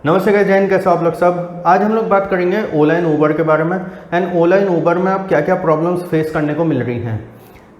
नमस्ते गाइस, जय हिंद। कैसे हो आप लोग सब। आज हम लोग बात करेंगे ओला एंड ऊबर के बारे में एंड ओला एंड ऊबर में आप क्या क्या प्रॉब्लम्स फेस करने को मिल रही हैं।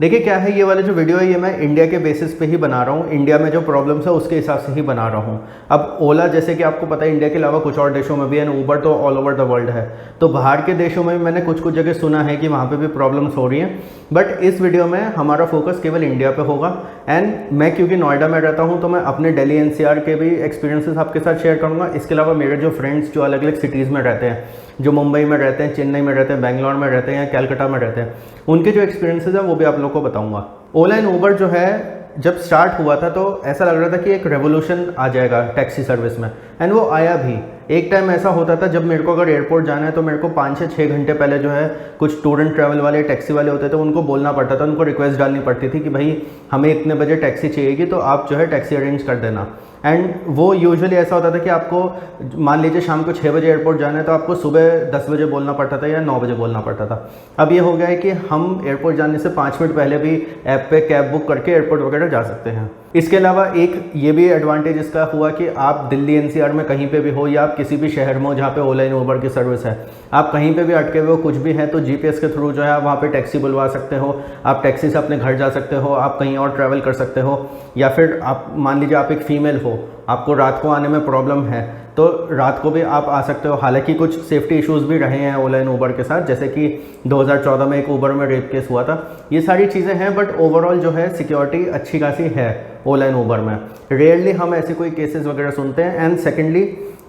देखिए क्या है, ये वाला जो वीडियो है ये मैं इंडिया के बेसिस पे ही बना रहा हूँ। इंडिया में जो प्रॉब्लम्स है उसके हिसाब से ही बना रहा हूँ। अब ओला जैसे कि आपको पता है इंडिया के अलावा कुछ और देशों में भी है, ऊबर तो ऑल ओवर द वर्ल्ड है। तो बाहर के देशों में भी मैंने कुछ कुछ जगह सुना है कि वहाँ पे भी प्रॉब्लम्स हो रही हैं, बट इस वीडियो में हमारा फोकस केवल इंडिया पे होगा। एंड मैं क्योंकि नोएडा में रहता हूँ तो मैं अपने दिल्ली एनसीआर के भी एक्सपीरियंसेस आपके साथ शेयर करूँगा। इसके अलावा मेरे जो फ्रेंड्स जो अलग अलग सिटीज़ में रहते हैं, जो मुंबई में रहते हैं, चेन्नई में रहते हैं, बेंगलोर में रहते हैं या कैलकाटा में रहते हैं, उनके जो एक्सपीरियंसेस हैं वो भी आप लोग को बताऊंगा। ओला एंड ऊबर जो है जब स्टार्ट हुआ था तो ऐसा लग रहा था कि एक रेवोल्यूशन आ जाएगा टैक्सी सर्विस में, एंड वो आया भी। एक टाइम ऐसा होता था जब मेरे को अगर एयरपोर्ट जाना है तो मेरे को 5 से 6 घंटे पहले जो है कुछ टूर एंड ट्रैवल वाले टैक्सी वाले होते थे, उनको बोलना पड़ता था, उनको रिक्वेस्ट डालनी पड़ती थी कि भाई हमें इतने बजे टैक्सी चाहिएगी तो आप जो है टैक्सी अरेंज कर देना। एंड वो यूजुअली ऐसा होता था कि आपको मान लीजिए शाम को 6 बजे एयरपोर्ट जाना है तो आपको सुबह 10 बजे बोलना पड़ता था या 9 बजे बोलना पड़ता था। अब ये हो गया है कि हम एयरपोर्ट जाने से 5 मिनट पहले भी ऐप पे कैब बुक करके एयरपोर्ट वगैरह जा सकते हैं। इसके अलावा एक ये भी एडवांटेज इसका हुआ कि आप दिल्ली एनसीआर में कहीं पे भी हो या आप किसी भी शहर में हो जहाँ पे ओला एंड ऊबर की सर्विस है, आप कहीं पे भी अटके हुए हो, कुछ भी है तो जीपीएस के थ्रू जो है आप वहाँ पे टैक्सी बुलवा सकते हो। आप टैक्सी से अपने घर जा सकते हो, आप कहीं और ट्रैवल कर सकते हो, या फिर आप मान लीजिए आप एक फ़ीमेल हो, आपको रात को आने में प्रॉब्लम है तो रात को भी आप आ सकते हो। हालांकि कुछ सेफ्टी इश्यूज़ भी रहे हैं ओला एंड ऊबर के साथ, जैसे कि 2014 में एक ऊबर में रेप केस हुआ था। ये सारी चीज़ें हैं, बट ओवरऑल जो है सिक्योरिटी अच्छी खासी है ओला एंड ऊबर में। रेयरली हम ऐसे कोई केसेस वगैरह सुनते हैं। एंड सेकेंडली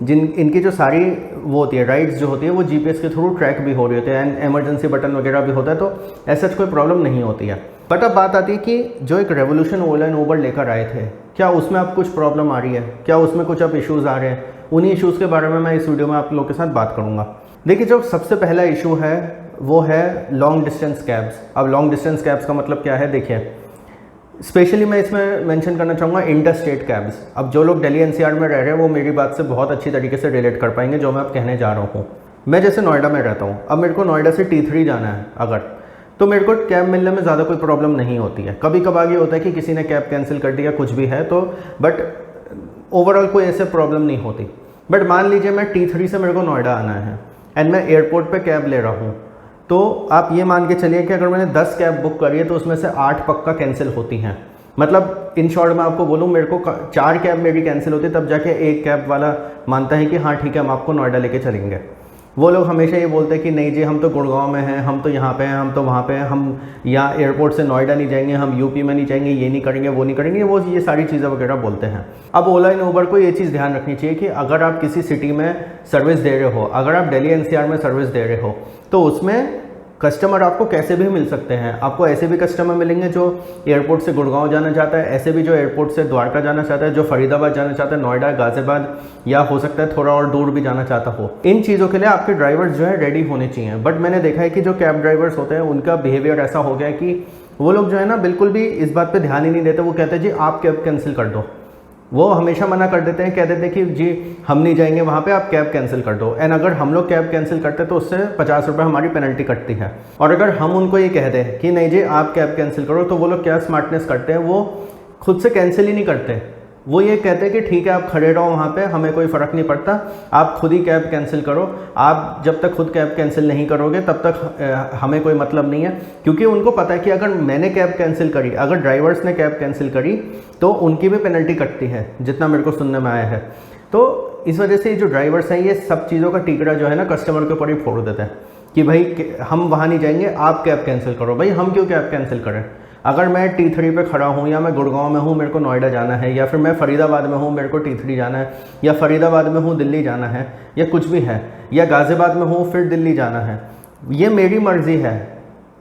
इनकी जो सारी वो होती है राइड्स जो होती है वो जीपीएस के थ्रू ट्रैक भी हो रही होती है एंड इमरजेंसी बटन वगैरह भी होता है, तो ऐसा कोई प्रॉब्लम नहीं होती है। बट अब बात आती है कि जो एक रेवोल्यूशन ओला एंड ऊबर लेकर आए थे, क्या उसमें अब कुछ प्रॉब्लम आ रही है, क्या उसमें कुछ अब इश्यूज़ आ रहे हैं। उन्हीं इश्यूज़ के बारे में मैं इस वीडियो में आप लोगों के साथ बात करूँगा। देखिए जो सबसे पहला इशू है वो है लॉन्ग डिस्टेंस कैब्स। अब लॉन्ग डिस्टेंस कैब्स का मतलब क्या है, देखिए स्पेशली मैं इसमें मेंशन करना चाहूँगा इंटर स्टेट कैब्स। अब जो लोग दिल्ली एनसीआर में रह रहे हैं वो मेरी बात से बहुत अच्छी तरीके से रिलेट कर पाएंगे जो मैं अब कहने जा रहा हूँ। मैं जैसे नोएडा में रहता हूँ, अब मेरे को नोएडा से T3 जाना है अगर, तो मेरे को कैब मिलने में ज़्यादा कोई प्रॉब्लम नहीं होती है। कभी कभार ये होता है कि किसी ने कैब कैंसिल कर दिया, कुछ भी है तो, बट ओवरऑल कोई ऐसे प्रॉब्लम नहीं होती। बट मान लीजिए मैं T3 से मेरे को नोएडा आना है एंड मैं एयरपोर्ट पे कैब ले रहा हूँ, तो आप ये मान के चलिए कि अगर मैंने 10 कैब बुक करी है तो उसमें से 8 पक्का कैंसिल होती हैं। मतलब इन शॉर्ट मैं आपको बोलूँ, मेरे को 4 कैब मेरी कैंसिल होती तब जाके एक कैब वाला मानता है कि हाँ ठीक है हम आपको नोएडा लेके चलेंगे। वो लोग हमेशा ये बोलते हैं कि नहीं जी हम तो गुड़गांव में हैं, हम तो यहाँ पे हैं, हम तो वहाँ पे हैं, हम यहाँ एयरपोर्ट से नोएडा नहीं जाएंगे, हम यूपी में नहीं जाएंगे, ये नहीं करेंगे, वो नहीं करेंगे, वो ये सारी चीज़ें वगैरह बोलते हैं। अब ओला एंड ऊबर को ये चीज़ ध्यान रखनी चाहिए कि अगर आप किसी सिटी में सर्विस दे रहे हो, अगर आप दिल्ली एनसीआर में सर्विस दे रहे हो, तो उसमें कस्टमर आपको कैसे भी मिल सकते हैं। आपको ऐसे भी कस्टमर मिलेंगे जो एयरपोर्ट से गुड़गांव जाना चाहता है, ऐसे भी जो एयरपोर्ट से द्वारका जाना चाहता है, जो फरीदाबाद जाना चाहता है, नोएडा, गाजियाबाद, या हो सकता है थोड़ा और दूर भी जाना चाहता हो। इन चीज़ों के लिए आपके ड्राइवर्स जो है रेडी होने चाहिए। बट मैंने देखा है कि जो कैब ड्राइवर्स होते हैं उनका बिहेवियर ऐसा हो गया है कि वो लोग जो है ना बिल्कुल भी इस बात पर ध्यान ही नहीं देते। वो कहते हैं जी आप कैब कैंसिल कर दो, वो हमेशा मना कर देते हैं, कह देते हैं कि जी हम नहीं जाएंगे वहाँ पे, आप कैब कैंसिल कर दो। एंड अगर हम लोग कैब कैंसिल करते हैं तो उससे 50 रुपये हमारी पेनल्टी कटती है। और अगर हम उनको ये कह दें कि नहीं जी आप कैब कैंसिल करो, तो वो लोग क्या स्मार्टनेस करते हैं, वो खुद से कैंसिल ही नहीं करते। वो ये कहते हैं कि ठीक है आप खड़े रहो वहाँ पे, हमें कोई फ़र्क नहीं पड़ता, आप खुद ही कैब कैंसिल करो। आप जब तक खुद कैब कैंसिल नहीं करोगे तब तक हमें कोई मतलब नहीं है। क्योंकि उनको पता है कि अगर मैंने कैब कैंसिल करी, अगर ड्राइवर्स ने कैब कैंसिल करी तो उनकी भी पेनल्टी कटती है, जितना मेरे को सुनने में आया है। तो इस वजह से जो ड्राइवर्स हैं ये सब चीज़ों का टीकरा जो है ना कस्टमर के ऊपर ही फोड़ देते हैं कि भाई हम वहाँ नहीं जाएंगे, आप कैब कैंसिल करो। भाई हम क्यों कैब कैंसिल करें। अगर मैं T3 पे खड़ा हूँ या मैं गुड़गांव में हूँ, मेरे को नोएडा जाना है, या फिर मैं फरीदाबाद में हूँ, मेरे को T3 जाना है, या फरीदाबाद में हूँ दिल्ली जाना है, या कुछ भी है, या गाज़ियाबाद में हूँ फिर दिल्ली जाना है, ये मेरी मर्ज़ी है।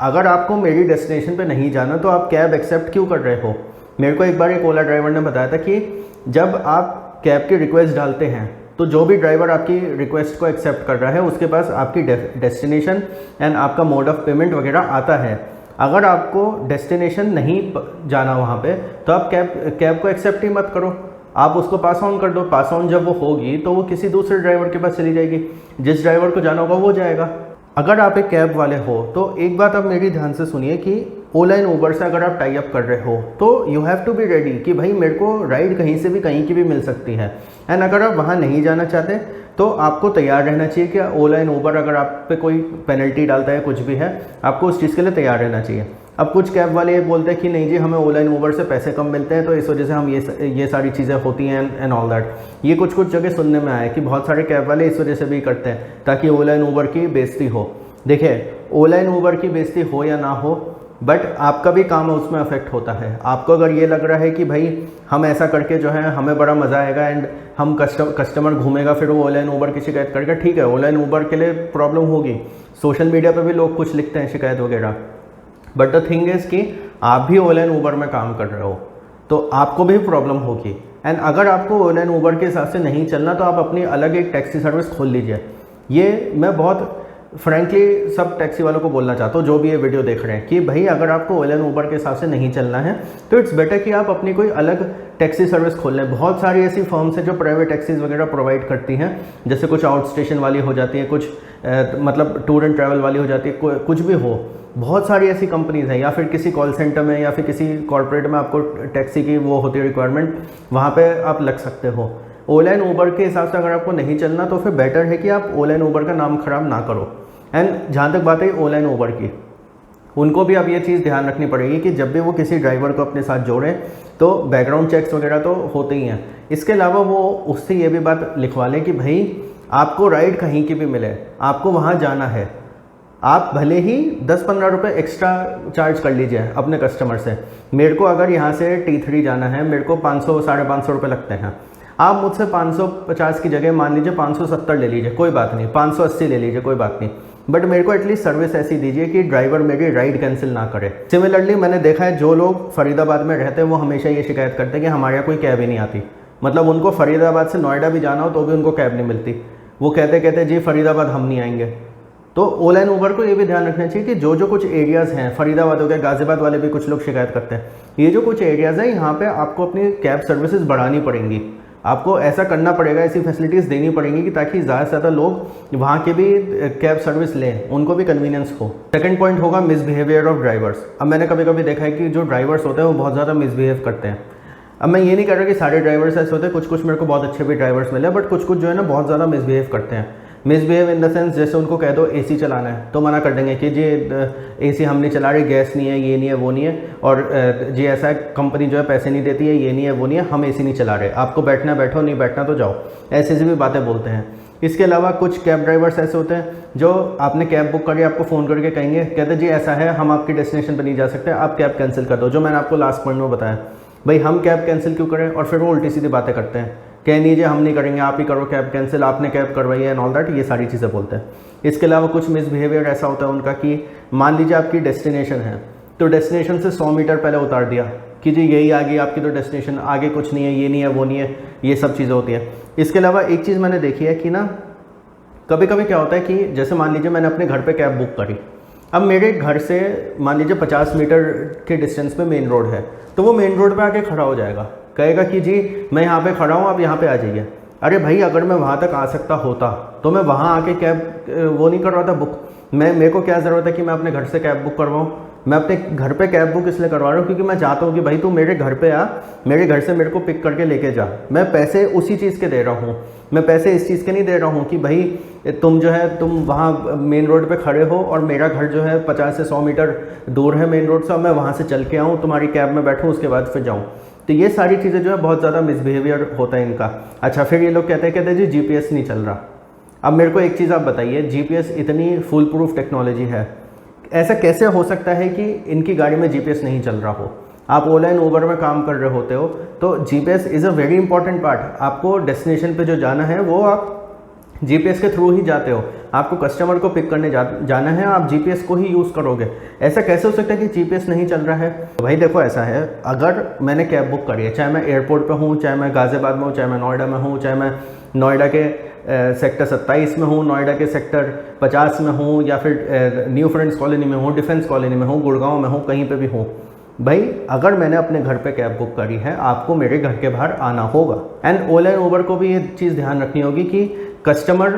अगर आपको मेरी डेस्टिनेशन पे नहीं जाना तो आप कैब एक्सेप्ट क्यों कर रहे हो। मेरे को एक बार एक ओला ड्राइवर ने बताया था कि जब आप कैब की रिक्वेस्ट डालते हैं तो जो भी ड्राइवर आपकी रिक्वेस्ट को एक्सेप्ट कर रहा है उसके पास आपकी डेस्टिनेशन एंड आपका मोड ऑफ पेमेंट वगैरह आता है। अगर आपको डेस्टिनेशन नहीं जाना वहाँ पे तो आप कैब को एक्सेप्ट ही मत करो, आप उसको पास ऑन कर दो। पास ऑन जब वो होगी तो वो किसी दूसरे ड्राइवर के पास चली जाएगी, जिस ड्राइवर को जाना होगा वो जाएगा। अगर आप एक कैब वाले हो तो एक बात आप मेरी ध्यान से सुनिए कि ओला एंड ऊबर से अगर आप टाई अप कर रहे हो तो you have to be ready कि भाई मेरे को राइड कहीं से भी कहीं की भी मिल सकती है। एंड अगर आप वहाँ नहीं जाना चाहते तो आपको तैयार रहना चाहिए कि ओला एंड ऊबर अगर आप पे कोई पेनल्टी डालता है, कुछ भी है, आपको उस चीज़ के लिए तैयार रहना चाहिए। अब कुछ कैब वाले ये बोलते हैं कि नहीं जी हमें ओला एंड ऊबर से पैसे कम मिलते हैं तो इस वजह से हम ये सारी चीज़ें होती हैं एंड ऑल दैट। ये कुछ जगह सुनने में आया है कि बहुत सारे कैब वाले इस वजह से भी करते हैं ताकि ओला एंड ऊबर की बेइज्जती हो। देखिए, ओला एंड ऊबर की बेइज्जती हो या ना हो, बट आपका भी काम है उसमें अफेक्ट होता है। आपको अगर ये लग रहा है कि भाई हम ऐसा करके जो है हमें बड़ा मज़ा आएगा एंड हम कस्टमर घूमेगा फिर वो ओला एंड ऊबर की शिकायत करेगा, ठीक है, ओला एंड ऊबर के लिए प्रॉब्लम होगी। सोशल मीडिया पे भी लोग कुछ लिखते हैं शिकायत वगैरह, बट द थिंग इज़ कि आप भी ओला एंड ऊबर में काम कर रहे हो तो आपको भी प्रॉब्लम होगी। एंड अगर आपको ओला एंड ऊबर के हिसाब से नहीं चलना तो आप अपनी अलग एक टैक्सी सर्विस खोल लीजिए। ये मैं बहुत फ्रैंकली सब टैक्सी वालों को बोलना चाहता हूँ जो भी ये वीडियो देख रहे हैं कि भाई अगर आपको ओला एंड ऊबर के हिसाब से नहीं चलना है तो इट्स बेटर कि आप अपनी कोई अलग टैक्सी सर्विस खोल लें। बहुत सारी ऐसी फर्म्स हैं जो प्राइवेट टैक्सीज वगैरह प्रोवाइड करती हैं, जैसे कुछ आउट स्टेशन वाली हो जाती है, कुछ मतलब टूर एंड ट्रैवल वाली हो जाती है, कुछ भी हो, बहुत सारी ऐसी कंपनीज हैं। या फिर किसी कॉल सेंटर में या फिर किसी कॉर्पोरेट में आपको टैक्सी की वो होती है रिक्वायरमेंट, वहाँ पे आप लग सकते हो। ओला एंड ऊबर के हिसाब से अगर आपको नहीं चलना तो फिर बेटर है कि आप ओला एंड ऊबर का नाम खराब ना करो। एंड जहाँ तक बात है ओला एंड ऊबर की, उनको भी अब ये चीज़ ध्यान रखनी पड़ेगी कि जब भी वो किसी ड्राइवर को अपने साथ जोड़ें तो बैकग्राउंड चेक्स वगैरह तो होते ही हैं। इसके अलावा वो उससे ये भी बात लिखवा लें कि भाई आपको राइड कहीं की भी मिले, आपको वहाँ जाना है, आप भले ही 10-15 रुपये एक्स्ट्रा चार्ज कर लीजिए अपने कस्टमर से। मेरे को अगर यहाँ से T3 जाना है, मेरे को 500-550 रुपये लगते हैं, आप मुझसे 550 की जगह मान लीजिए 570 ले लीजिए, कोई बात नहीं, 580 ले लीजिए, कोई बात नहीं, बट मेरे को एटलीस्ट सर्विस ऐसी दीजिए कि ड्राइवर मेरी राइड कैंसिल ना करे। सिमिलरली मैंने देखा है जो लोग फरीदाबाद में रहते हैं वो हमेशा ये शिकायत करते हैं कि हमारे यहाँ कोई कैब ही नहीं आती। मतलब उनको फरीदाबाद से नोएडा भी जाना हो तो भी उनको कैब नहीं मिलती। वो कहते जी फरीदाबाद हम नहीं आएंगे। तो ओला एंड ऊबर को ये भी ध्यान रखना चाहिए कि जो कुछ एरियाज़ हैं, फरीदाबाद हो गया, गाजियाबाद वाले भी कुछ लोग शिकायत करते हैं, ये जो कुछ एरियाज़ हैं यहाँ पे आपको अपनी कैब सर्विसेज बढ़ानी पड़ेंगी। आपको ऐसा करना पड़ेगा, ऐसी फैसिलिटीज़ देनी पड़ेंगी कि ताकि ज़्यादा से ज़्यादा लोग वहाँ के भी कैब सर्विस लें, उनको भी कन्वीनियंस हो। सेकंड पॉइंट होगा मिसबिहेवियर ऑफ ड्राइवर्स। अब मैंने कभी कभी देखा है कि जो ड्राइवर्स होते हैं वो बहुत ज़्यादा मिसबिहेव करते हैं। अब मैं ये नहीं कह रहा कि सारे ड्राइवर्स ऐसे होते हैं, कुछ मेरे को बहुत अच्छे भी ड्राइवर्स मिले, बट कुछ जो है ना बहुत ज़्यादा मिसबिहेव करते हैं। मिसबिहेव इन द सेंस जैसे उनको कह दो एसी चलाना है तो मना कर देंगे कि जी एसी हम नहीं चला रहे, गैस नहीं है, ये नहीं है, वो नहीं है, और जी ऐसा है कंपनी जो है पैसे नहीं देती है, ये नहीं है, वो नहीं है, हम एसी नहीं चला रहे, आपको बैठना बैठो, नहीं बैठना तो जाओ, ऐसे भी बातें बोलते हैं। इसके अलावा कुछ कैब ड्राइवर्स ऐसे होते हैं जो आपने कैब बुक करी, आपको फ़ोन करके कहेंगे, कहते जी ऐसा है हम आपकी डेस्टिनेशन पर नहीं जा सकते, आप कैब कैंसिल कर दो। जो मैंने आपको लास्ट पॉइंट में बताया, भाई हम कैब कैंसिल क्यों करें, और फिर वो उल्टी सीधी बातें करते हैं, कह लीजिए हम नहीं करेंगे, आप ही करो कैब कैंसिल, आपने कैब करवाई है एंड ऑल दैट, ये सारी चीज़ें बोलते हैं। इसके अलावा कुछ मिसबिहेवियर ऐसा होता है उनका कि मान लीजिए आपकी डेस्टिनेशन है तो डेस्टिनेशन से 100 मीटर पहले उतार दिया कि जी यही आ गई आपकी तो डेस्टिनेशन, आगे कुछ नहीं है, ये नहीं है, वो नहीं है, ये सब चीज़ें होती है। इसके अलावा एक चीज़ मैंने देखी है कि ना कभी कभी क्या होता है कि जैसे मान लीजिए मैंने अपने घर पर कैब बुक करी, अब मेरे घर से मान लीजिए 50 मीटर के डिस्टेंस पे मेन रोड है, तो वो मेन रोड पे आके खड़ा हो जाएगा, कहेगा कि जी मैं यहाँ पे खड़ा हूँ, आप यहाँ पे आ जाइए। अरे भाई अगर मैं वहाँ तक आ सकता होता तो मैं वहाँ आके कैब वो नहीं करवाता बुक। मेरे को क्या ज़रूरत है कि मैं अपने घर से कैब बुक करवाऊँ। मैं अपने घर पे कैब बुक इसलिए करवा रहा हूँ क्योंकि मैं चाहता हूँ कि भाई तू मेरे घर पे आ, मेरे घर से मेरे को पिक करके लेके जा। मैं पैसे उसी चीज़ के दे रहा हूँ, मैं पैसे इस चीज़ के नहीं दे रहा हूँ कि भाई तुम जो है तुम वहाँ मेन रोड पे खड़े हो और मेरा घर जो है 50 से 100 मीटर दूर है मेन रोड से, मैं वहाँ से चल के आऊँ, तुम्हारी कैब में बैठूँ, उसके बाद फिर जाऊँ। तो ये सारी चीज़ें जो है बहुत ज़्यादा मिसबिहेवियर होता है इनका। अच्छा, फिर ये लोग कहते हैं जी GPS नहीं चल रहा। अब मेरे को एक चीज़ आप बताइए, GPS इतनी फुल प्रूफ टेक्नोलॉजी है, ऐसा कैसे हो सकता है कि इनकी गाड़ी में GPS नहीं चल रहा हो? आप ओला एंड ऊबर में काम कर रहे होते हो तो GPS is a very important part. आपको डेस्टिनेशन पे जो जाना है वो आप GPS के थ्रू ही जाते हो, आपको कस्टमर को पिक करने जाना है, आप GPS को ही यूज़ करोगे। ऐसा कैसे हो सकता है कि GPS नहीं चल रहा है? भाई देखो ऐसा है, अगर मैंने कैब बुक करी है, चाहे मैं एयरपोर्ट पे हूँ, चाहे मैं गाज़ियाबाद में हूँ, चाहे मैं नोएडा में हूँ, चाहे मैं नोएडा के सेक्टर 27 में हूँ, नोएडा के सेक्टर 50 में हूँ, या फिर न्यू फ्रेंड्स कॉलोनी में हूँ, डिफेंस कॉलोनी में हूँ, गुड़गांव में हूँ, कहीं पे भी हूँ, भाई अगर मैंने अपने घर पे कैब बुक करी है, आपको मेरे घर के बाहर आना होगा। एंड ओला एंड ऊबर को भी ये चीज़ ध्यान रखनी होगी कि कस्टमर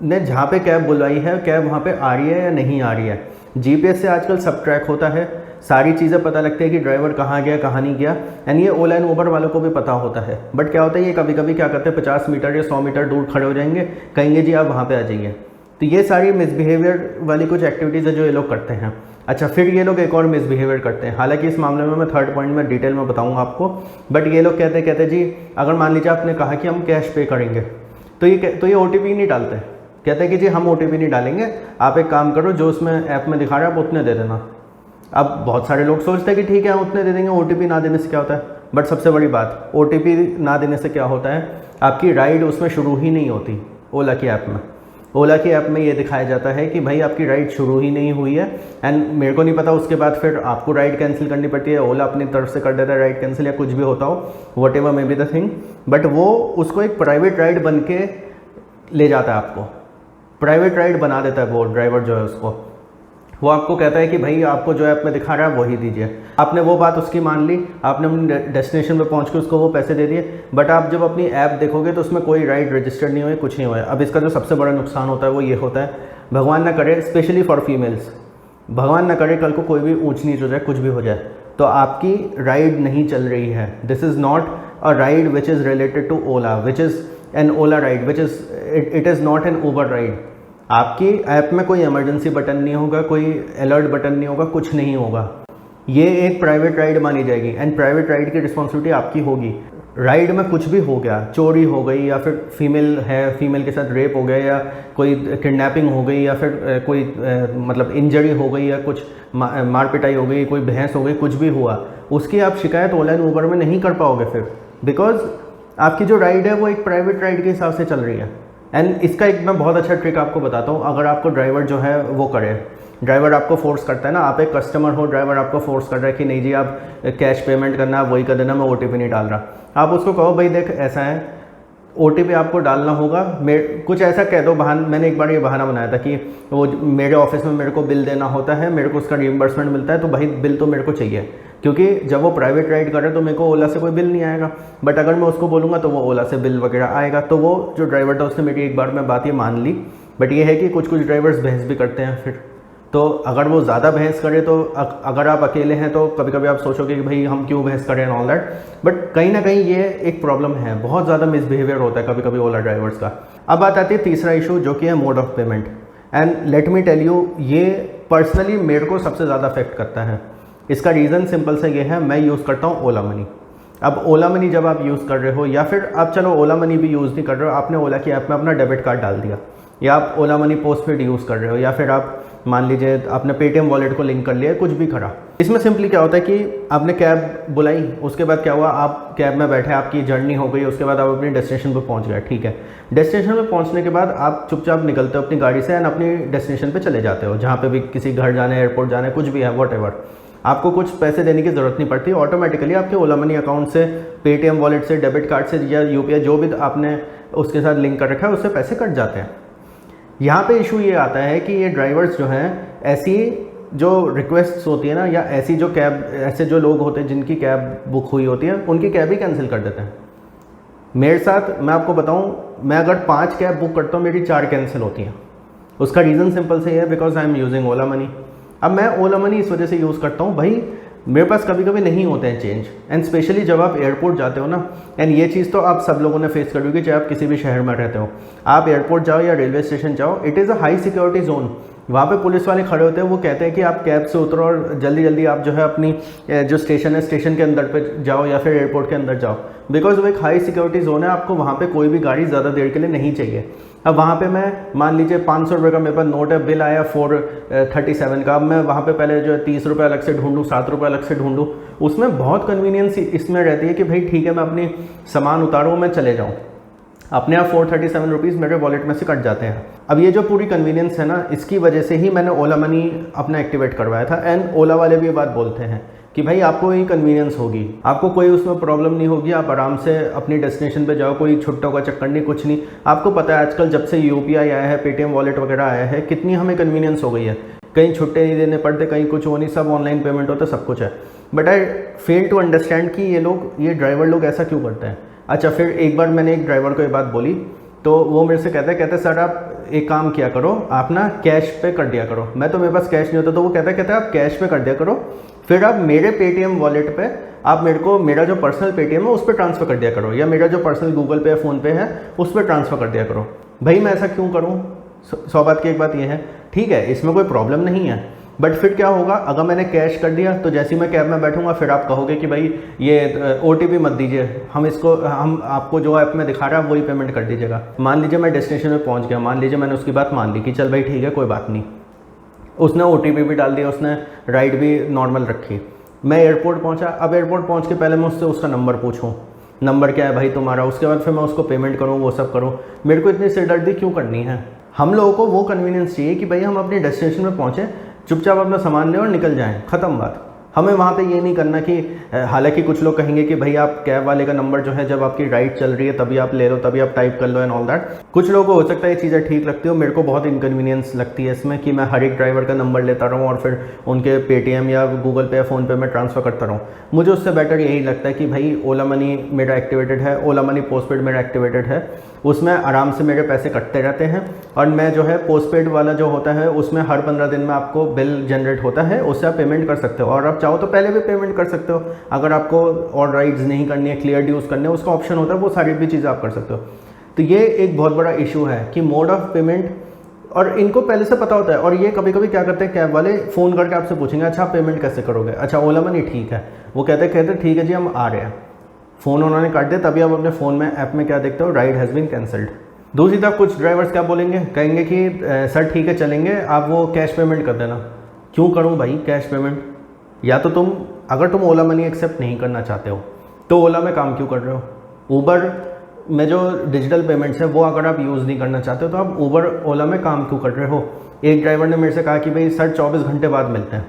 ने जहाँ पे कैब बुलवाई है, कैब वहाँ पे आ रही है या नहीं आ रही है। GPS से आजकल सब ट्रैक होता है, सारी चीज़ें पता लगती है कि ड्राइवर कहाँ गया कहाँ नहीं गया। एंड ये ओला एंड उबर वालों को भी पता होता है। बट क्या होता है, ये कभी कभी क्या करते हैं, 50 मीटर या 100 मीटर दूर खड़े हो जाएंगे, कहेंगे जी आप वहाँ पे आ जाइए। तो ये सारी मिसबिहेवियर वाली कुछ एक्टिविटीज़ है जो ये लोग करते हैं। अच्छा, फिर ये लोग एक और मिसबिहेवियर करते हैं, हालांकि इस मामले में मैं थर्ड पॉइंट में डिटेल में बताऊंगा आपको। बट ये लोग कहते जी अगर मान लीजिए आपने कहा कि हम कैश पे करेंगे, तो ये OTP नहीं डालते। कहते हैं कि जी हम OTP नहीं डालेंगे, आप एक काम करो, जो उसमें ऐप में दिखा रहा है आप उतने दे देना। अब बहुत सारे लोग सोचते हैं कि ठीक है हम उतने दे देंगे, OTP ना देने से क्या होता है। बट सबसे बड़ी बात, OTP ना देने से क्या होता है, आपकी राइड उसमें शुरू ही नहीं होती। ओला की ऐप में, ओला की ऐप में ये दिखाया जाता है कि भाई आपकी राइड शुरू ही नहीं हुई है। एंड मेरे को नहीं पता उसके बाद फिर आपको राइड कैंसिल करनी पड़ती है, ओला अपनी तरफ से कर देता है राइड कैंसिल या कुछ भी होता हो, what ever may be the thing. But वो उसको एक प्राइवेट राइड बन के ले जाता है, आपको प्राइवेट राइड बना देता है वो ड्राइवर जो है उसको। वो आपको कहता है कि भाई आपको जो ऐप में दिखा रहा है वही दीजिए। आपने वो बात उसकी मान ली, आपने अपनी डेस्टिनेशन पे पहुंच के उसको वो पैसे दे दिए। बट आप जब अपनी ऐप देखोगे तो उसमें कोई राइड रजिस्टर्ड नहीं हुई, कुछ नहीं हुआ है। अब इसका जो सबसे बड़ा नुकसान होता है वो ये होता है, भगवान ना करे, स्पेशली फॉर फीमेल्स, भगवान ना करे कल को कोई भी ऊंच नीच हो जाए, कुछ भी हो जाए, तो आपकी राइड नहीं चल रही है। This is not a ride which is related to Ola, which is an Ola ride, which is it is not an Uber ride. आपकी ऐप में कोई इमरजेंसी बटन नहीं होगा, कोई अलर्ट बटन नहीं होगा, कुछ नहीं होगा। ये एक प्राइवेट राइड मानी जाएगी एंड प्राइवेट राइड की रिस्पॉन्सिबिलिटी आपकी होगी। राइड में कुछ भी हो गया, चोरी हो गई या फिर फीमेल है, फीमेल के साथ रेप हो गया या कोई किडनैपिंग हो गई या फिर कोई मतलब इंजरी हो गई या कुछ मार पिटाई हो गई, कोई बहस हो गई, कुछ भी हुआ, उसकी आप शिकायत ओला एंड उबर में नहीं कर पाओगे फिर, बिकॉज आपकी जो राइड है वो एक प्राइवेट राइड के हिसाब से चल रही है। एंड इसका एक मैं बहुत अच्छा ट्रिक आपको बताता हूँ। अगर आपको ड्राइवर जो है वो करे, ड्राइवर आपको फोर्स करता है ना, आप एक कस्टमर हो, ड्राइवर आपको फोर्स कर रहा है कि नहीं जी आप कैश पेमेंट करना है, वही कर देना, मैं OTP नहीं डाल रहा। आप उसको कहो भाई देख ऐसा है, OTP आपको डालना होगा, कुछ ऐसा कह दो बहाना। मैंने एक बार ये बहाना बनाया था कि वो मेरे ऑफिस में मेरे को बिल देना होता है, मेरे को उसका रिइंबर्समेंट मिलता है, तो भाई बिल तो मेरे को चाहिए, क्योंकि जब वो प्राइवेट राइड करे तो मेरे को ओला से कोई बिल नहीं आएगा। बट अगर मैं उसको बोलूँगा तो वो ओला से बिल वगैरह आएगा। तो वो जो ड्राइवर था उसने मेरी एक बार में बात ये मान ली। बट ये है कि कुछ कुछ ड्राइवर्स बहस भी करते हैं फिर, तो अगर वो ज़्यादा बहस करे तो अगर आप अकेले हैं तो कभी कभी आप सोचोगे कि भाई हम क्यों बहस करें एंड ऑल दैट। बट कहीं ना कहीं ये एक प्रॉब्लम है, बहुत ज़्यादा मिसबिहेवियर होता है कभी कभी ओला ड्राइवर्स का। अब बात आती है तीसरा इशू जो कि है mode of payment. And let me tell you, ये पर्सनली मेरे को सबसे ज़्यादा अफेक्ट करता है। इसका रीज़न सिंपल सा ये है, मैं यूज़ करता हूँ ओला मनी। अब ओला मनी जब आप यूज़ कर रहे हो, या फिर आप चलो ओला मनी भी यूज़ नहीं कर रहे हो, आपने ओला की ऐप में अपना डेबिट कार्ड डाल दिया, या आप ओला मनी पोस्टपेड यूज़ कर रहे हो, या फिर आप मान लीजिए आपने पेटीएम वॉलेट को लिंक कर लिया, कुछ भी करा। इसमें सिंपली क्या होता है कि आपने कैब बुलाई, उसके बाद क्या हुआ, आप कैब में बैठे, आपकी जर्नी हो गई, उसके बाद आप अपनी डेस्टिनेशन पर पहुंच गए, ठीक है। डेस्टिनेशन पे पहुंचने के बाद आप चुपचाप निकलते हो अपनी गाड़ी से एंड अपनी डेस्टिनेशन पे चले जाते हो, जहाँ पे भी किसी घर जाना है, एयरपोर्ट जाना है, कुछ भी है, वॉटएवर। आपको कुछ पैसे देने की ज़रूरत नहीं पड़ती, ऑटोमेटिकली आपके ओला मनी अकाउंट से, पेटीएम वॉलेट से, डेबिट कार्ड से या UPI जो भी आपने उसके साथ लिंक कर रखा है उससे पैसे कट जाते हैं। यहाँ पे इशू ये आता है कि ये ड्राइवर्स जो हैं, ऐसी जो रिक्वेस्ट्स होती है ना, या ऐसी जो कैब, ऐसे जो लोग होते हैं जिनकी कैब बुक हुई होती है, उनकी कैब ही कैंसिल कर देते हैं। मेरे साथ मैं आपको बताऊँ, मैं अगर 5 कैब बुक करता हूँ, मेरी 4 कैंसिल होती हैं। उसका रीज़न सिंपल से है, because I am using Ola money. अब मैं ओला मनी इस वजह से यूज़ करता हूँ, भाई मेरे पास कभी कभी नहीं होते हैं चेंज, एंड स्पेशली जब आप एयरपोर्ट जाते हो ना, एंड ये चीज़ तो आप सब लोगों ने फेस करी होगी, चाहे आप किसी भी शहर में रहते हो, आप एयरपोर्ट जाओ या रेलवे स्टेशन जाओ, it is a high security zone. वहाँ पे पुलिस वाले खड़े होते हैं, वो कहते हैं कि आप कैब से उतरो और जल्दी जल्दी आप जो है अपनी जो स्टेशन है, स्टेशन के अंदर पे जाओ या फिर एयरपोर्ट के अंदर जाओ, बिकॉज वो एक हाई सिक्योरिटी जोन है। आपको वहाँ पे कोई भी गाड़ी ज़्यादा देर के लिए नहीं चाहिए। अब वहाँ पे मैं मान लीजिए 500 रुपये का मेरे पास नोट है, बिल आया 437 का, अब मैं वहाँ पे पहले जो है 30 रुपये अलग से ढूंढूँ, 7 रुपये अलग से ढूंढूँ, उसमें बहुत कन्वीनियंस इसमें रहती है कि भाई ठीक है मैं अपनी सामान उतारूँ, मैं चले जाऊँ, अपने आप 437 रुपीज़ मेरे वॉलेट में से कट जाते हैं। अब ये जो पूरी कन्वीनियंस है ना, इसकी वजह से ही मैंने ओला मनी अपना एक्टिवेट करवाया था। एंड ओला वाले भी ये बात बोलते हैं कि भाई आपको ये कन्वीनियंस होगी, आपको कोई उसमें प्रॉब्लम नहीं होगी, आप आराम से अपनी डेस्टिनेशन पे जाओ, कोई छुट्टों का चक्कर नहीं, कुछ नहीं। आपको पता है आजकल जब से UPI आया है, पेटीएम वॉलेट वगैरह आया है, कितनी हमें कन्वीनियंस हो गई है। कहीं छुट्टे नहीं देने पड़ते, कहीं कुछ वो नहीं, सब ऑनलाइन पेमेंट होता है, सब कुछ है। But I fail to understand कि ये ड्राइवर लोग ऐसा क्यों करते हैं। अच्छा, फिर एक बार मैंने एक ड्राइवर को ये बात बोली, तो वो मेरे से कहते सर आप एक काम किया करो, आप ना कैश पे कर दिया करो। मैं तो मेरे पास कैश नहीं होता, तो वो कहता आप कैश पे कर दिया करो, फिर आप मेरे पेटीएम वॉलेट पे आप मेरे को मेरा जो पर्सनल पेटीएम है उस पर ट्रांसफ़र कर दिया करो, या मेरा जो पर्सनल गूगल पे या फ़ोन पे है उस पर ट्रांसफ़र कर दिया करो। भाई मैं ऐसा क्यों करूँ? 100 बात की एक बात ये है, ठीक है, इसमें कोई प्रॉब्लम नहीं है, बट फिर क्या होगा अगर मैंने कैश कर दिया तो जैसे ही मैं कैब में बैठूंगा फिर आप कहोगे कि भाई ये OTP मत दीजिए, हम आपको जो ऐप में दिखा रहा है वही पेमेंट कर दीजिएगा। मान लीजिए मैं डेस्टिनेशन में पहुंच गया, मान लीजिए मैंने उसकी बात मान ली कि चल भाई ठीक है कोई बात नहीं, उसने OTP भी डाल दिया, उसने राइड भी नॉर्मल रखी, मैं एयरपोर्ट पहुंचा। अब एयरपोर्ट पहुंच के पहले मैं उससे उसका नंबर पूछूं, नंबर क्या है भाई तुम्हारा, उसके बाद फिर मैं उसको पेमेंट करूं, वो सब करूं। मेरे को इतनी सिरदर्दी क्यों करनी है? हम लोगों को वो कन्वीनियंस चाहिए कि भाई हम अपनी डेस्टिनेशन में पहुंचे, चुपचाप अपना सामान लें और निकल जाएं, ख़त्म बात। हमें वहाँ पे ये नहीं करना कि हालांकि कुछ लोग कहेंगे कि भाई आप कैब वाले का नंबर जो है जब आपकी राइड चल रही है तभी आप ले लो, तभी आप टाइप कर लो एंड ऑल दैट। कुछ लोगों को हो सकता है ये चीज़ें ठीक लगती हो, मेरे को बहुत इनकन्वीनियंस लगती है इसमें कि मैं हर एक ड्राइवर का नंबर लेता रहूँ और फिर उनके पेटीएम या गूगल पे या फ़ोन पे में ट्रांसफ़र करता रहूँ। मुझे उससे बेटर यही लगता है कि भाई ओला मनी मेरा एक्टिवेटेड है, ओला मनी पोस्टपेड मेरा एक्टिवेटेड है, उसमें आराम से मेरे पैसे कटते रहते हैं। और मैं जो है पोस्टपेड वाला जो होता है उसमें हर 15 दिन में आपको बिल जनरेट होता है, उससे आप पेमेंट कर सकते हो, और आप चाहो तो पहले भी पेमेंट कर सकते हो। अगर आपको और राइड्स नहीं करनी है, क्लियर ड्यूज करने, उसका ऑप्शन होता है, वो सारी भी चीज़ें आप कर सकते हो। तो ये एक बहुत बड़ा इशू है कि मोड ऑफ पेमेंट, और इनको पहले से पता होता है। और ये कभी कभी क्या करते हैं, कैब वाले फ़ोन करके आपसे पूछेंगे अच्छा आप पेमेंट कैसे करोगे, अच्छा ओला मनी ठीक है, वो कहते ठीक है जी हम आ रहे हैं, फ़ोन उन्होंने काट दिया, तभी आप अपने फ़ोन में ऐप में क्या देखते हो, राइड हैज़ बीन कैंसल्ड। दूसरी तरफ कुछ ड्राइवर्स क्या बोलेंगे, कहेंगे कि सर ठीक है चलेंगे, आप वो कैश पेमेंट कर देना। क्यों करूं भाई कैश पेमेंट? या तो अगर तुम ओला मनी एक्सेप्ट नहीं करना चाहते हो तो ओला में काम क्यों कर रहे हो? ऊबर में जो डिजिटल पेमेंट्स है वो अगर आप यूज़ नहीं करना चाहते हो तो आप ऊबर ओला में काम क्यों कर रहे हो? एक ड्राइवर ने मेरे से कहा कि भाई सर 24 घंटे बाद मिलते हैं।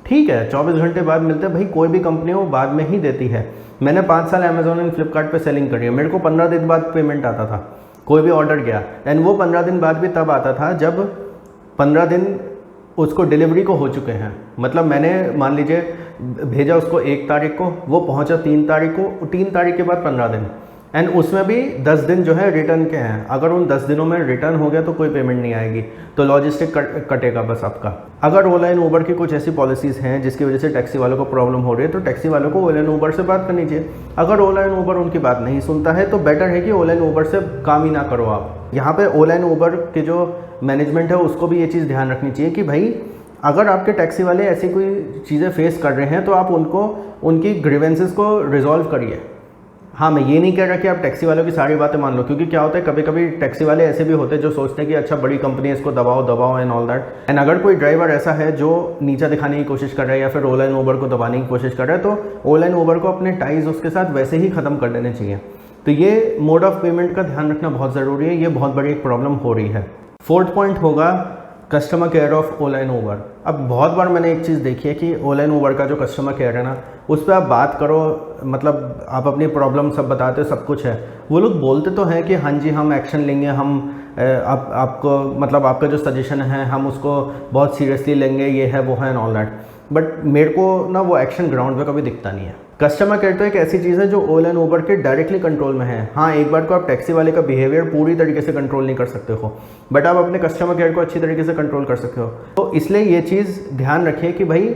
ठीक है 24 घंटे बाद मिलते हैं, भाई कोई भी कंपनी वो बाद में ही देती है। मैंने 5 साल अमेजोन एंड फ्लिपकार्ट पे सेलिंग करी है, मेरे को 15 दिन बाद पेमेंट आता था, कोई भी ऑर्डर गया, एंड वो 15 दिन बाद भी तब आता था जब 15 दिन उसको डिलीवरी को हो चुके हैं। मतलब मैंने मान लीजिए भेजा उसको 1 तारीख को, वो पहुंचा 3 तारीख को, 3 तारीख के बाद 15 दिन, एंड उसमें भी 10 दिन जो है रिटर्न के हैं। अगर उन 10 दिनों में रिटर्न हो गया तो कोई पेमेंट नहीं आएगी, तो लॉजिस्टिक कटेगा बस आपका। अगर ओला एंड ऊबर की कुछ ऐसी पॉलिसीज़ हैं जिसकी वजह से टैक्सी वालों को प्रॉब्लम हो रही है तो टैक्सी वालों को ओला एंड ऊबर से बात करनी चाहिए। अगर ओला एंड ऊबर उनकी बात नहीं सुनता है तो बेटर है कि ओला एंड ऊबर से काम ही ना करो आप। यहाँ पे ओला एंड ऊबर के जो मैनेजमेंट है उसको भी ये चीज़ ध्यान रखनी चाहिए कि भाई अगर आपके टैक्सी वाले ऐसी कोई चीज़ें फेस कर रहे हैं तो आप उनकी ग्रीवेंसेस को रिजॉल्व करिए। हाँ मैं ये नहीं कह रहा कि आप टैक्सी वालों की सारी बातें मान लो, क्योंकि क्या होता है कभी कभी टैक्सी वाले ऐसे भी होते हैं जो सोचते हैं कि अच्छा बड़ी कंपनी है इसको दबाओ एंड ऑल दैट। एंड अगर कोई ड्राइवर ऐसा है जो नीचा दिखाने की कोशिश कर रहा है या फिर ओला एंड ऊबर को दबाने की कोशिश कर रहा है तो ओला एंड ऊबर को अपने टाइज उसके साथ वैसे ही ख़त्म कर देने चाहिए। तो ये मोड ऑफ पेमेंट का ध्यान रखना बहुत ज़रूरी है, ये बहुत बड़ी एक प्रॉब्लम हो रही है। 4th पॉइंट होगा customer care of Ola and Uber. अब बहुत बार मैंने एक चीज़ देखी है कि ओला एंड ऊबर का जो कस्टमर केयर है ना उस पर आप बात करो, मतलब आप अपनी प्रॉब्लम सब बताते हो, सब कुछ है, वो लोग बोलते तो हैं कि हाँ जी हम एक्शन लेंगे, हम आपको मतलब आपका जो सजेशन है हम उसको बहुत सीरियसली लेंगे, ये है वो है एंड ऑल दैट, बट मेरे को ना वो एक्शन ग्राउंड पे कभी दिखता नहीं है। कस्टमर केयर तो एक ऐसी चीज़ है जो ओला एंड ऊबर के डायरेक्टली कंट्रोल में है। हाँ एक बार को आप टैक्सी वाले का बिहेवियर पूरी तरीके से कंट्रोल नहीं कर सकते हो, बट आप अपने कस्टमर केयर को अच्छी तरीके से कंट्रोल कर सकते हो। तो इसलिए ये चीज़ ध्यान रखिए कि भाई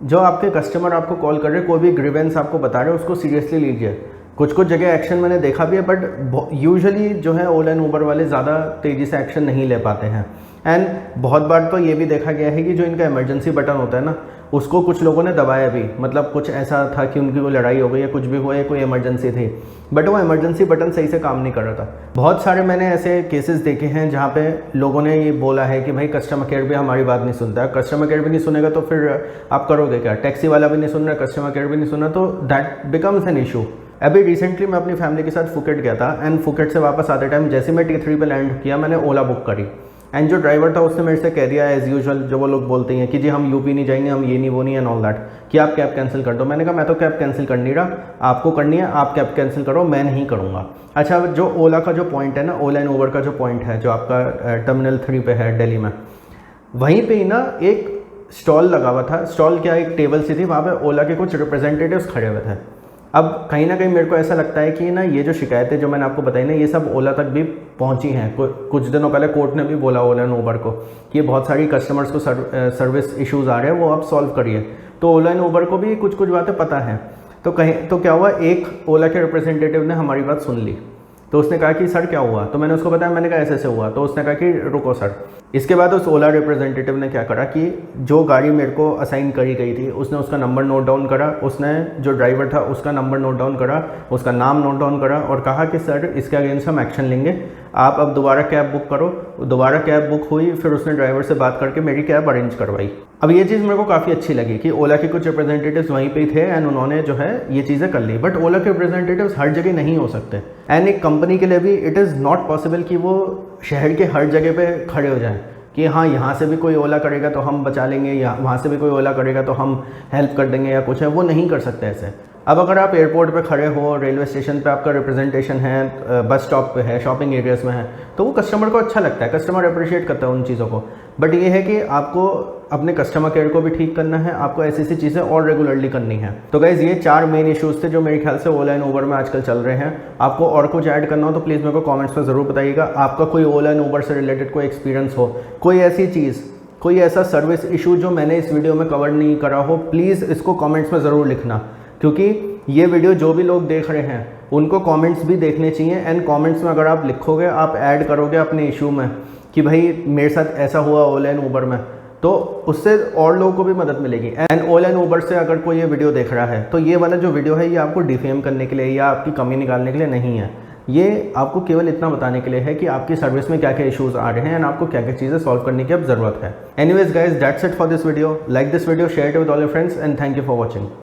जो आपके कस्टमर आपको कॉल कर रहे हैं, कोई भी ग्रीवेंस आपको बता रहे हैं उसको सीरियसली लीजिए। कुछ जगह एक्शन मैंने देखा भी है, बट यूजुअली जो है ओला एंड ऊबर वाले ज़्यादा तेज़ी से एक्शन नहीं ले पाते हैं। एंड बहुत बार तो ये भी देखा गया है कि जो इनका इमरजेंसी बटन होता है ना उसको कुछ लोगों ने दबाया भी, मतलब कुछ ऐसा था कि उनकी कोई लड़ाई हो गई या कुछ भी हुआ या कोई इमरजेंसी थी, बट वो इमरजेंसी बटन सही से काम नहीं कर रहा था। बहुत सारे मैंने ऐसे केसेस देखे हैं जहाँ पे लोगों ने ये बोला है कि भाई कस्टमर केयर भी हमारी बात नहीं सुनता है। कस्टमर केयर भी नहीं सुनेगा तो फिर आप करोगे क्या? टैक्सी वाला भी नहीं सुन रहा, कस्टमर केयर भी नहीं सुन रहा, तो दैट बिकम्स एन इशू। अभी रिसेंटली मैं अपनी फैमिली के साथ फुकेट गया था, एंड फुकेट से वापस आते टाइम जैसे मैं T3 पे लैंड किया मैंने ओला बुक करी, एंड जो ड्राइवर था उसने मेरे से कह दिया एज़ यूजुअल जो वो लोग बोलते हैं कि जी हम यूपी नहीं जाएंगे, हम ये नहीं वो नहीं एंड ऑल दैट, कि आप कैब कैंसिल कर दो। मैंने कहा मैं तो कैब कैंसिल कर नहीं रहा, आपको करनी है आप कैब कैंसिल करो, मैं नहीं करूँगा। अच्छा जो ओला का जो पॉइंट है ना, ओला एंड ऊबर का जो पॉइंट है जो आपका टर्मिनल 3 पे है दिल्ली में, वहीं पर ही ना एक स्टॉल लगा हुआ था। स्टॉल क्या, एक टेबल सी थी, वहाँ पर ओला के कुछ रिप्रेजेंटेटिव्स खड़े हुए थे। अब कहीं ना कहीं मेरे को ऐसा लगता है कि ना ये जो शिकायतें जो मैंने आपको बताई ना ये सब ओला तक भी पहुंची हैं। कुछ दिनों पहले कोर्ट ने भी बोला ओला एंड ऊबर को कि ये बहुत सारी कस्टमर्स को सर्विस इश्यूज़ आ रहे हैं, वो आप सॉल्व करिए। तो ओला एंड ऊबर को भी कुछ कुछ बातें पता हैं। तो क्या हुआ, एक ओला के रिप्रेजेंटेटिव ने हमारी बात सुन ली। तो उसने कहा कि सर क्या हुआ, तो मैंने उसको बताया, मैंने कहा ऐसे ऐसे हुआ। तो उसने कहा कि रुको सर। इसके बाद उस ओला रिप्रेजेंटेटिव ने क्या करा कि जो गाड़ी मेरे को असाइन करी गई थी उसने उसका नंबर नोट डाउन करा, उसने जो ड्राइवर था उसका नंबर नोट डाउन करा, उसका नाम नोट डाउन करा और कहा कि सर इसके अगेंस्ट हम एक्शन लेंगे, आप अब दोबारा कैब बुक करो। दोबारा कैब बुक हुई, फिर उसने ड्राइवर से बात करके मेरी कैब अरेंज करवाई। अब ये चीज़ मेरे को काफ़ी अच्छी लगी कि ओला के कुछ रिप्रेजेंटेटिव्स वहीं पे थे एंड उन्होंने जो है ये चीज़ें कर ली। बट ओला के रिप्रेजेंटेटिव्स हर जगह नहीं हो सकते एंड एक कंपनी के लिए भी इट इज़ नॉट पॉसिबल कि वो शहर के हर जगह पे खड़े हो जाएं कि हाँ यहाँ से भी कोई ओला करेगा तो हम बचा लेंगे, या वहाँ से भी कोई ओला करेगा तो हम हेल्प कर देंगे या कुछ है, वो नहीं कर सकते ऐसे। अब अगर आप एयरपोर्ट पे खड़े हो, रेलवे स्टेशन पे आपका रिप्रेजेंटेशन है, बस स्टॉप पे है, शॉपिंग एरियाज़ में है, तो वो कस्टमर को अच्छा लगता है, कस्टमर अप्रिशिएट करता है उन चीज़ों को। बट ये है कि आपको अपने कस्टमर केयर को भी ठीक करना है, आपको ऐसी ऐसी चीज़ें और रेगुलरली करनी है। तो गाइज़ ये 4 मेन इश्यूज़ थे जो मेरे ख्याल से ओला एंड ऊबर में आजकल चल रहे हैं। आपको और कुछ ऐड करना हो तो प्लीज़ मेरे को कमेंट्स में ज़रूर बताइएगा। आपका कोई ओला एंड ऊबर से रिलेटेड कोई एक्सपीरियंस हो, कोई ऐसी चीज़, कोई ऐसा सर्विस इशू जो मैंने इस वीडियो में कवर नहीं करा हो, प्लीज़ इसको कमेंट्स में ज़रूर लिखना, क्योंकि ये वीडियो जो भी लोग देख रहे हैं उनको कमेंट्स भी देखने चाहिए। एंड कमेंट्स में अगर आप लिखोगे, आप ऐड करोगे अपने इशू में कि भाई मेरे साथ ऐसा हुआ ओला एंड ऊबर में, तो उससे और लोगों को भी मदद मिलेगी। एंड ओला एंड ऊबर से अगर कोई ये वीडियो देख रहा है तो ये वाला जो वीडियो है ये आपको डिफेम करने के लिए या आपकी कमी निकालने के लिए नहीं है, ये आपको केवल इतना बताने के लिए है कि आपकी सर्विस में क्या क्या इश्यूज़ आ रहे हैं एंड आपको क्या क्या चीज़ें सॉल्व करने की अब ज़रूरत है। Anyways guys, that's it for this video. Like this video, share it with all your friends and thank you for watching.